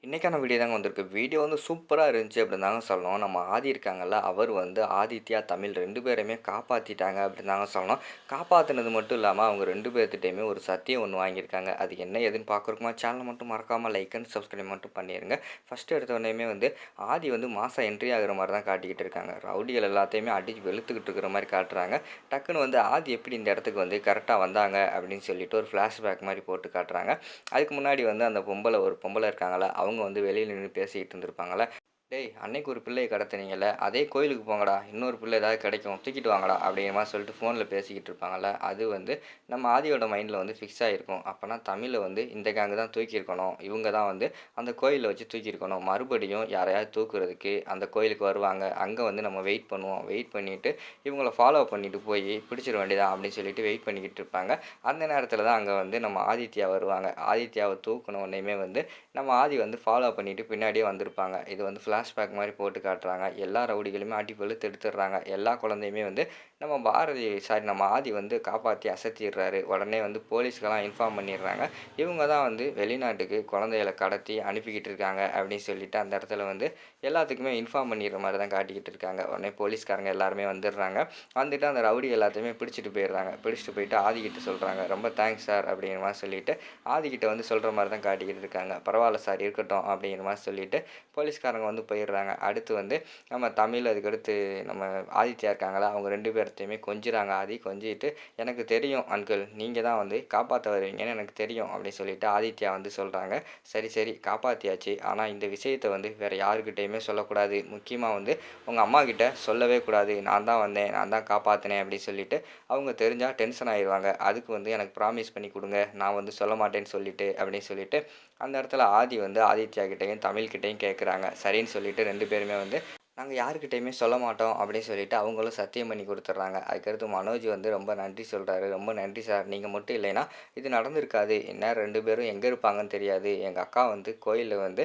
இன்னைக்கான வீடியோ தாங்க வந்திருக்கு. வீடியோ வந்து சூப்பரா இருந்துச்சு அப்படின்னு தாங்க சொல்லணும். நம்ம ஆதி இருக்காங்கல்ல, அவர் வந்து ஆதித்யா, தமிழ் 2 பேரையுமே காப்பாத்திட்டாங்க அப்படின்னு தாங்க சொல்லணும். காப்பாத்துனது மட்டும் இல்லாம, அவங்க 2 பேர்த்துட்டயுமே ஒரு சத்தியம் ஒண்ணு வாங்கியிருக்காங்க. அது என்ன ஏதுன்னு பார்க்கறதுக்கு சேனல மட்டும் மறக்காம லைக் அண்ட் சப்ஸ்கிரைப் மட்டும் பண்ணிருங்க. ஃபர்ஸ்ட் எடுத்த உடனேயுமே வந்து ஆதி வந்து மாசா என்ட்ரி ஆகுற மாரி தான் காட்டிக்கிட்டு இருக்காங்க. ரவுடிகள் எல்லாத்தையுமே அடிச்சு வெளுத்துக்கிட்டு இருக்கிற மாரி காட்டுறாங்க. டக்குனு வந்து ஆதி எப்படி இந்த இடத்துக்கு வந்து கரெக்ட்டா வந்தாங்க அப்படின்னு சொல்லிட்டு ஒரு ஃபிளாஷ்பேக் மாரி போட்டு காட்டுறாங்க. அதுக்கு முன்னாடி வந்து அந்த ஒரு பொம்பள இருக்காங்கல்ல, அவங்க வந்து வெளியில நின்னு பேசிக்கிட்டு இருந்திருப்பாங்கல்ல. "டேய் அன்னைக்கு ஒரு பிள்ளைய கடத்துனீங்கல்ல, அதே கோயிலுக்கு போங்கடா. இன்னொரு பிள்ளை ஏதாவது கிடைக்கும். தூக்கிட்டு வாங்கடா." அப்படிங்கிற மாரி சொல்லிட்டு ஃபோன்ல பேசிக்கிட்டு இருப்பாங்கல்ல. அது வந்து நம்ம ஆதியோட மைண்ட்ல வந்து ஃபிக்ஸ் ஆயிருக்கும். அப்பன்னா தமிழ வந்து இந்த கேங் தான் தூக்கியிருக்கணும். இவங்க தான் வந்து அந்த கோயில்ல வச்சு தூக்கியிருக்கணும். மறுபடியும் யாரையாவது தூக்குறதுக்கு அந்த கோயிலுக்கு வருவாங்க. அங்க வந்து நம்ம வெயிட் பண்ணுவோம். வெயிட் பண்ணிட்டு இவங்கள ஃபாலோ பண்ணிட்டு போய் பிடிச்சிட வேண்டியதான் அப்படின்னு சொல்லிட்டு வெயிட் பண்ணிக்கிட்டு இருப்பாங்க. அந்த நேரத்தில தான் அங்க வந்து நம்ம ஆதித்யா வருவாங்க. ஆதித்யாவ தூக்குன உடனேயுமே வந்து நம்ம ஆதி வந்து ஃபாலோ பண்ணிட்டு பின்னாடியே வந்திருப்பாங்க. இது வந்து ஃப்ளாஷ்பேக் மாரி போட்டு காட்டுறாங்க. எல்லா ரவுடிகளுமே அடி வெளுத்து எடுத்துடுறாங்க. எல்லா குழந்தையுமே வந்து நம்ம ஆதி வந்து காப்பாத்தி அசத்திடுறாரு. உடனே வந்து போலீஸ்க்கெல்லாம் இன்ஃபார்ம் பண்ணிடுறாங்க. இவங்க தான் வந்து வெளிநாட்டுக்கு குழந்தைகள கடத்தி அனுப்பிக்கிட்டு இருக்காங்க அப்படின்னு சொல்லிட்டு அந்த இடத்துல வந்து எல்லாத்துக்குமே இன்ஃபார்ம் பண்ணிடுற மாரி தான் காட்டிக்கிட்டு இருக்காங்க. உடனே போலீஸ்காரங்க எல்லாருமே வந்துடுறாங்க. வந்துட்டு அந்த ரவுடி எல்லாத்தையுமே பிடிச்சிட்டு போயிடுறாங்க. பிடிச்சிட்டு போயிட்டு ஆதிக்கிட்ட சொல்றாங்க. "ரொம்ப தேங்க்ஸ் சார்" அப்படிங்கிற மாரி சொல்லிட்டு ஆதிக்கிட்ட வந்து சொல்ற மாரி தான் காட்டிக்கிட்டு இருக்காங்க. "பரவால்ல சார் இருக்கட்டும்" அப்படிங்கிற மாரி சொல்லிட்டு போலீஸ்காரங்க வந்து போயிடுறாங்க. அடுத்து வந்து நம்ம தமிழ் அதுக்கடுத்து நம்ம ஆதித்யா இருக்காங்கல்ல, அவங்க 2 பேர்த்தையுமே கொஞ்சுறாங்க ஆதி. கொஞ்சிட்டு "எனக்கு தெரியும் அங்கிள், நீங்க தான் வந்து காப்பாத்த வருவீங்கன்னு எனக்கு தெரியும்" அப்படின்னு சொல்லிட்டு ஆதித்யா வந்து சொல்றாங்க. "சரி, சரி காப்பாத்தியாச்சு. ஆனா இந்த விஷயத்த வந்து வேற யாருக்கிட்டயுமே சொல்லக்கூடாது. முக்கியமா வந்து உங்க அம்மாகிட்ட சொல்லவே கூடாது. நான் தான் வந்தேன், நான் தான் காப்பாத்துனேன்" அப்படின்னு சொல்லிட்டு அவங்க தெரிஞ்சா டென்ஷன் ஆயிருவாங்க. அதுக்கு வந்து எனக்கு ப்ராமிஸ் பண்ணி குடுங்க. நான் வந்து சொல்ல மாட்டேன்னு சொல்லிட்டு அப்படின்னு சொல்லிட்டு அந்த இடத்துல ஆதி வந்து ஆதித்யா கிட்டயும், தமிழ் கிட்டயும் கேட்குறாங்க. சரின்னு சொல்லிட்டு 2 பேருமே வந்து நாங்க யார்கிட்டயுமே சொல்ல மாட்டோம் அப்படின்னு சொல்லிட்டு அவங்களும் சத்தியம் பண்ணி குடுத்துடுறாங்க. அதுக்கடுத்து மனோஜ் வந்து ரொம்ப நன்றி சொல்றாரு. "ரொம்ப நன்றி சார். நீங்க மட்டும் இல்லைன்னா இது நடந்திருக்காது. இந்நேரம் 2 பேரும் எங்க இருப்பாங்கன்னு தெரியாது. எங்க அக்கா வந்து கோயில்ல வந்து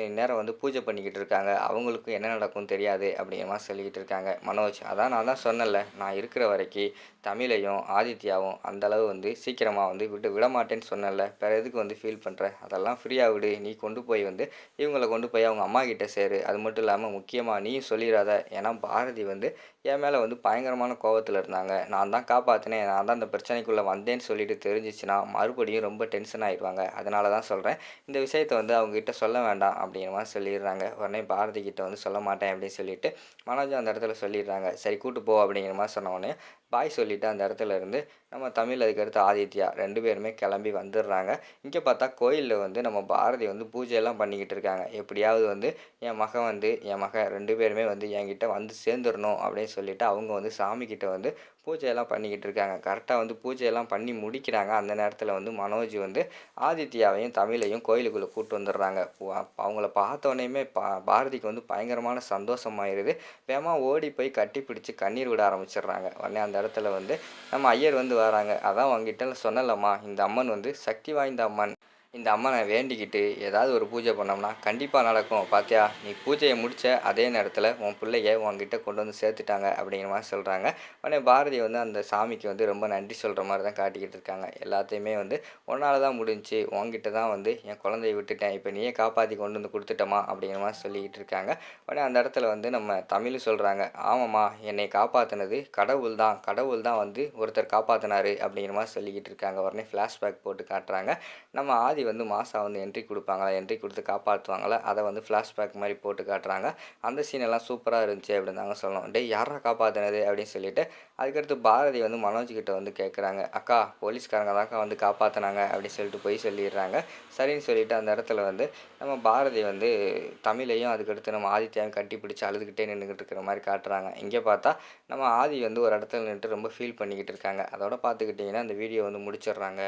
இந்நேரம் வந்து பூஜை பண்ணிக்கிட்டு இருக்காங்க. அவங்களுக்கும் என்ன நடக்கும்னு தெரியாது" அப்படிங்கிற மாரி சொல்லிக்கிட்டு இருக்காங்க. மனோஜ், "அதான் நான் தான் சொன்னேன்ல, நான் இருக்கிற வரைக்கி தமிழையும், ஆதித்யாவும் அந்த அளவு வந்து சீக்கிரமா வந்து விடமாட்டேன்னு சொன்னேன்ல. வேற எதுக்கு வந்து ஃபீல் பண்ற? அதெல்லாம் ஃப்ரீயா விடு. நீ கொண்டு போய் வந்து இவங்கள கொண்டு போய் அவங்க அம்மாகிட்ட சேரு. அது மட்டும் இல்லாம முக்கியமா நீயும் சொல்லிறாத. ஏன்னா பாரதி வந்து என் மேல வந்து பயங்கரமான கோவத்துல இருந்தாங்க. நான் தான் காப்பாத்துனேன். நான் தான் இந்த பிரச்சனைக்குள்ள வந்தேன்னு சொல்லிட்டு தெரிஞ்சுச்சுன்னா, மறுபடியும் ரொம்ப டென்ஷன் ஆயிருவாங்க. அதனால தான் சொல்றேன். இந்த விஷயத்த வந்து அவங்ககிட்ட சொல்ல வேண்டாம்" அப்படிங்கிற மாரி சொல்லிடுறாங்க. உடனே பாரதி கிட்ட வந்து சொல்ல மாட்டேன் அப்படின்னு சொல்லிட்டு மனோஜும் அந்த இடத்துல சொல்லிடுறாங்க. "சரி கூட்டு போ" அப்படிங்கிற மாரி சொன்ன உடனே பாய் சொல்லிட்டு அந்த இடத்துல இருந்து நம்ம தமிழ் அதுக்கடுத்து ஆதித்யா 2 பேருமே கிளம்பி வந்துடுறாங்க. இங்க பார்த்தா கோயில்ல வந்து நம்ம பாரதி வந்து பூஜையெல்லாம் பண்ணிக்கிட்டு இருக்காங்க. எப்படியாவது வந்து என் மகன் 2 பேருமே வந்து என்கிட்ட வந்து சேர்ந்துரணும் அப்படின்னு சொல்லிட்டு அவங்க வந்து சாமிகிட்ட வந்து பூஜையெல்லாம் பண்ணிக்கிட்டு இருக்காங்க. கரெக்ட்டா வந்து பூஜையெல்லாம் பண்ணி முடிக்கிறாங்க. அந்த நேரத்துல வந்து மனோஜ் வந்து ஆதித்யாவையும், தமிழையும் கோயிலுக்குள்ள கூட்டு வந்துடுறாங்க. அவங்கள பார்த்த உடனேயுமே பாரதிக்கு வந்து பயங்கரமான சந்தோஷமாயிருது. வேகமா ஓடி போய் கட்டிப்பிடிச்சு கண்ணீர் விட ஆரம்பிச்சிடுறாங்க. உடனே அந்த இடத்துல வந்து நம்ம ஐயர் வந்து வராங்க. "அதான் உன்கிட்ட சொன்னேன்லம்மா, இந்த அம்மன் வந்து சக்தி வாய்ந்த அம்மன். இந்த அம்மனை வேண்டிக்கிட்டு ஏதாவது ஒரு பூஜை பண்ணோம்னா கண்டிப்பா நடக்கும். பார்த்தியா, நீ பூஜைய முடிச்ச அதே நேரத்துல உன் பிள்ளைய உன்கிட்ட கொண்டு வந்து சேர்த்துட்டாங்க" அப்படிங்கிற மாரி சொல்றாங்க. உடனே பாரதி வந்து அந்த சாமிக்கு வந்து ரொம்ப நன்றி சொல்ற மாரி தான் காட்டிக்கிட்டு இருக்காங்க. எல்லாத்தையுமே வந்து "உன்னால தான் முடிஞ்சுச்சு. உன்கிட்ட தான் வந்து என் குழந்தைய விட்டுட்டேன். இப்ப நீயே காப்பாத்தி கொண்டு வந்து குடுத்துட்டம்மா" அப்படிங்கிற மாரி சொல்லிக்கிட்டு இருக்காங்க. உடனே அந்த இடத்துல வந்து நம்ம தமிழ் சொல்றாங்க. "ஆமாம்மா, என்னைய காப்பாத்துனது கடவுள் தான். கடவுள் தான் வந்து ஒருத்தர் காப்பாத்துனாரு" அப்படிங்கிற மாரி சொல்லிக்கிட்டு இருக்காங்க. உடனே ஃப்ளாஷ்பேக் போட்டு காட்டுறாங்க. நம்ம ஆதி வந்து மாசா வந்து என்ட்ரி குடுப்பாங்கல்ல, என்ட்ரி குடுத்து காப்பாத்துவாங்கல்ல, அத வந்து ஃப்ளாஷ்பேக் மாரி போட்டு காட்டுறாங்க. அந்த சீன் எல்லாம் சூப்பரா இருந்துச்சு அப்படின்னு தாங்க சொல்லணும். "டேய் யார்றா காப்பாத்துனது?" அப்படின்னு சொல்லிட்டு அதுக்கடுத்து பாரதி வந்து மனோஜ் கிட்ட வந்து கேட்குறாங்க. "அக்கா, போலீஸ்காரங்க தான்க்கா வந்து காப்பாத்துனாங்க" அப்படின்னு சொல்லிட்டு பொய் சொல்லிடுறாங்க. சரின்னு சொல்லிட்டு அந்த இடத்துல வந்து நம்ம பாரதி வந்து தமிழையும் அதுக்கடுத்து நம்ம ஆதித்யாவையும் கட்டிப்பிடிச்சு அழுதுகிட்டே நின்னுகிட்டு இருக்கிற மாரி காட்டுறாங்க. இங்க பார்த்தா நம்ம ஆதி வந்து ஒரு இடத்துல நின்னுட்டு ரொம்ப ஃபீல் பண்ணிக்கிட்டு இருக்காங்க. அதோட பார்த்துக்கிட்டிங்கன்னா இந்த வீடியோ வந்து முடிச்சிடுறாங்க.